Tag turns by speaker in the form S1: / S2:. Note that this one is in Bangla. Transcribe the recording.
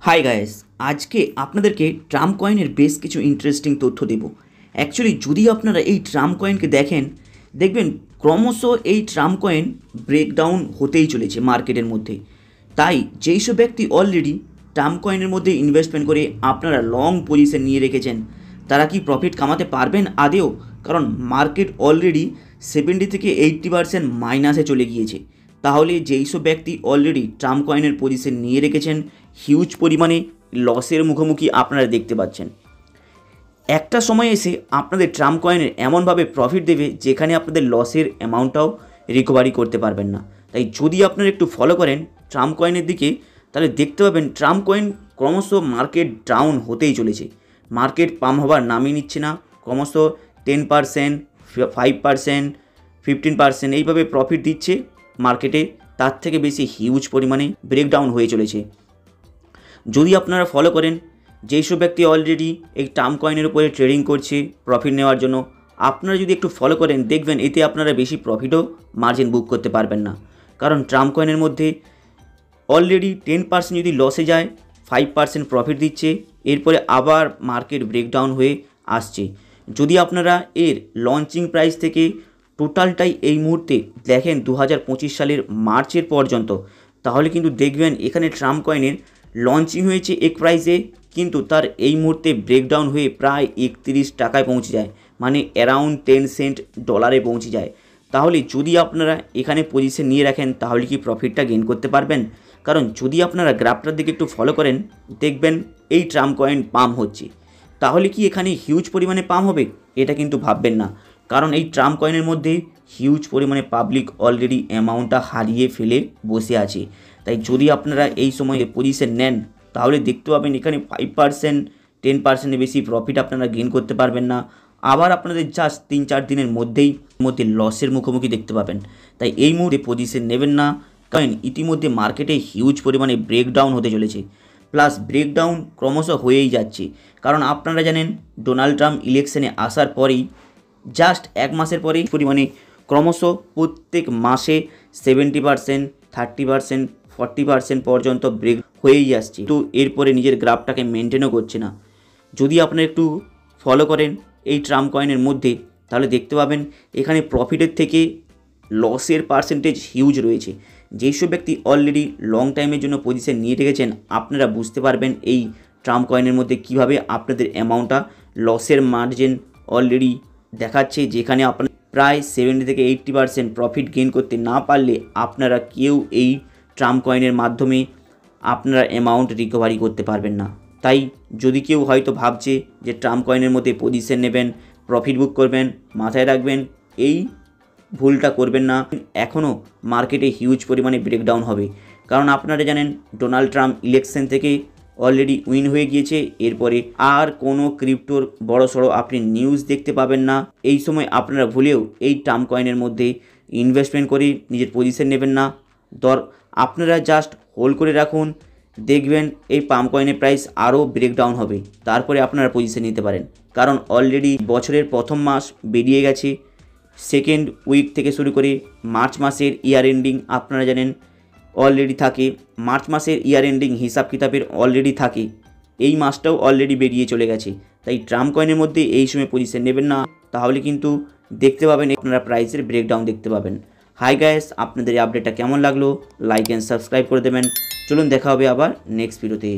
S1: হাই গাইস, আজকে আপনাদেরকে ট্রাম্প কয়েনের বেশ কিছু ইন্টারেস্টিং তথ্য দেব। অ্যাকচুয়ালি যদি আপনারা এই ট্রাম্প কয়েনকে দেখবেন ক্রমশ এই ট্রাম্প কয়েন ব্রেকডাউন হতেই চলেছে মার্কেটের মধ্যে। তাই যেই সব ব্যক্তি অলরেডি ট্রাম্প কয়েনের মধ্যে ইনভেস্টমেন্ট করে আপনারা লং পজিশন নিয়ে রেখেছেন, তারা কি প্রফিট কামাতে পারবেন আদেও? কারণ মার্কেট অলরেডি 70 থেকে 80% মাইনাসে চলে গিয়েছে। তাহলে যেই সব ব্যক্তি অলরেডি ট্রাম্প কয়েনের পজিশন নিয়ে রেখেছেন, হিউজ পরিমাণে লসের মুখোমুখি আপনারা দেখতে পাচ্ছেন। একটা সময় এসে আপনাদের ট্রাম্প কয়েনের এমনভাবে প্রফিট দেবে যেখানে আপনাদের লসের অ্যামাউন্টটাও রিকভারি করতে পারবেন না। তাই যদি আপনারা একটু ফলো করেন ট্রাম্প কয়েনের দিকে, তাহলে দেখতে পাবেন ট্রাম্প কয়েন ক্রমশ মার্কেট ডাউন হতেই চলেছে। মার্কেট পাম্প হবার নামই নিচ্ছে না। ক্রমশ 10%, 5%, 15% এইভাবে প্রফিট দিচ্ছে মার্কেটে। তার থেকে বেশি হিউজ পরিমাণে ব্রেকডাউন হয়ে চলেছে। যদি আপনারা ফলো করেন যেই সব ব্যক্তি অলরেডি এই ট্রাম্প কয়েনের উপরে ট্রেডিং করছে প্রফিট নেওয়ার জন্য, আপনারা যদি একটু ফলো করেন দেখবেন এতে আপনারা বেশি প্রফিটও মার্জিন বুক করতে পারবেন না। কারণ ট্রাম্প কয়েনের মধ্যে অলরেডি 10% যদি লসে যায়, 5% প্রফিট দিচ্ছে, এরপরে আবার মার্কেট ব্রেকডাউন হয়ে আসছে। যদি আপনারা এর লঞ্চিং প্রাইস থেকে টোটালটাই এই মুহূর্তে দেখেন 2025 সালের মার্চের পর্যন্ত, তাহলে কিন্তু দেখবেন এখানে ট্রাম্প কয়েনের লঞ্চিং হয়েছে এক প্রাইসে, কিন্তু তার এই মুহূর্তে ব্রেকডাউন হয়ে প্রায় 31 টাকায় পৌঁছে যায়, মানে অ্যারাউন্ড 10 সেন্ট ডলারে পৌঁছে যায়। তাহলে যদি আপনারা এখানে পজিশন নিয়ে রাখেন তাহলে কি প্রফিটটা গেইন করতে পারবেন? কারণ যদি আপনারা গ্রাফটার দিকে একটু ফলো করেন দেখবেন এই ট্রাম্প কয়েন পাম্প হচ্ছে। তাহলে কি এখানে হিউজ পরিমাণে পাম্প হবে? এটা কিন্তু ভাববেন না। কারণ এই ট্রাম্প কয়েনের মধ্যে হিউজ পরিমাণে পাবলিক অলরেডি অ্যামাউন্টটা হারিয়ে ফেলে বসে আছে। তাই যদি আপনারা এই সময়ে পজিশন নেন তাহলে দেখতে পাবেন এখানে 5%, 10%-এর বেশি প্রফিট আপনারা গেইন করতে পারবেন না। আবার আপনাদের জাস্ট 3-4 দিনের মধ্যে লসের মুখোমুখি দেখতে পাবেন। তাই এই মুহূর্তে পজিশন নেবেন না, কারণ ইতিমধ্যে মার্কেটে হিউজ পরিমাণে ব্রেকডাউন হতে চলেছে। প্লাস ব্রেকডাউন ক্রমশ হয়েই যাচ্ছে। কারণ আপনারা জানেন ডোনাল্ড ট্রাম্প ইলেকশনে আসার পরেই জাস্ট এক মাসের পরেই পরিমাণে ক্রমশ প্রত্যেক মাসে 70%, 30%, 40% পর্যন্ত ব্রেক হয়েই আসছে। তো এরপরে নিজের গ্রাফটাকে মেনটেনও করছে না। যদি আপনারা একটু ফলো করেন এই ট্রাম্প কয়েনের মধ্যে তাহলে দেখতে পাবেন এখানে প্রফিটের থেকে লসের পার্সেন্টেজ হিউজ রয়েছে। যেই সব ব্যক্তি অলরেডি লং টাইমের জন্য পজিশন নিয়ে রেখেছেন আপনারা বুঝতে পারবেন এই ট্রাম্প কয়েনের মধ্যে কিভাবে আপনাদের অ্যামাউন্টটা লসের মার্জিন অলরেডি দেখাচ্ছে, যেখানে আপনার প্রায় 70 থেকে 80% প্রফিট গেইন করতে না পারলে আপনারা কেউ এই ট্রাম্প কয়েনের মাধ্যমে আপনারা অ্যামাউন্ট রিকভারি করতে পারবেন না। তাই যদি কেউ হয়তো ভাবছে যে ট্রাম্প কয়েনের মধ্যে পজিশন নেবেন, প্রফিট বুক করবেন, মাথায় রাখবেন এই ভুলটা করবেন না। এখনও মার্কেটে হিউজ পরিমাণে ব্রেকডাউন হবে। কারণ আপনারা জানেন ডোনাল্ড ট্রাম্প ইলেকশন থেকে অলরেডি উইন হয়ে গিয়েছে। এরপরে আর কোনো ক্রিপ্টোর বড়সড় আপনি নিউজ দেখতে পাবেন না। এই সময় আপনারা ভুলেও এই ট্রাম্প কয়েনের মধ্যে ইনভেস্টমেন্ট করে নিজের পজিশন নেবেন না। আপনারা জাস্ট হোল্ড করে রাখুন, দেখবেন এই পাম্প কয়েনের প্রাইস আরও ব্রেকডাউন হবে, তারপরে আপনারা পজিশন নিতে পারেন। কারণ অলরেডি বছরের প্রথম মাস বেরিয়ে গেছে। সেকেন্ড উইক থেকে শুরু করে মার্চ মাসের ইয়ার এন্ডিং আপনারা জানেন অলরেডি থাকে। মার্চ মাসের ইয়ার এন্ডিং হিসাব কিতাবের অলরেডি থাকে। এই মাসটাও অলরেডি বেরিয়ে চলে গেছে। তাই ট্রাম্প কয়েনের মধ্যে এই সময় পজিশন নেবেন না, তাহলে কিন্তু দেখতে পাবেন আপনারা প্রাইসের ব্রেকডাউন দেখতে পাবেন। হাই গাইস, আপনাদের এই আপডেটটা কেমন লাগলো? লাইক অ্যান্ড সাবস্ক্রাইব করে দেবেন। চলুন দেখা হবে আবার নেক্সট ভিডিওতে।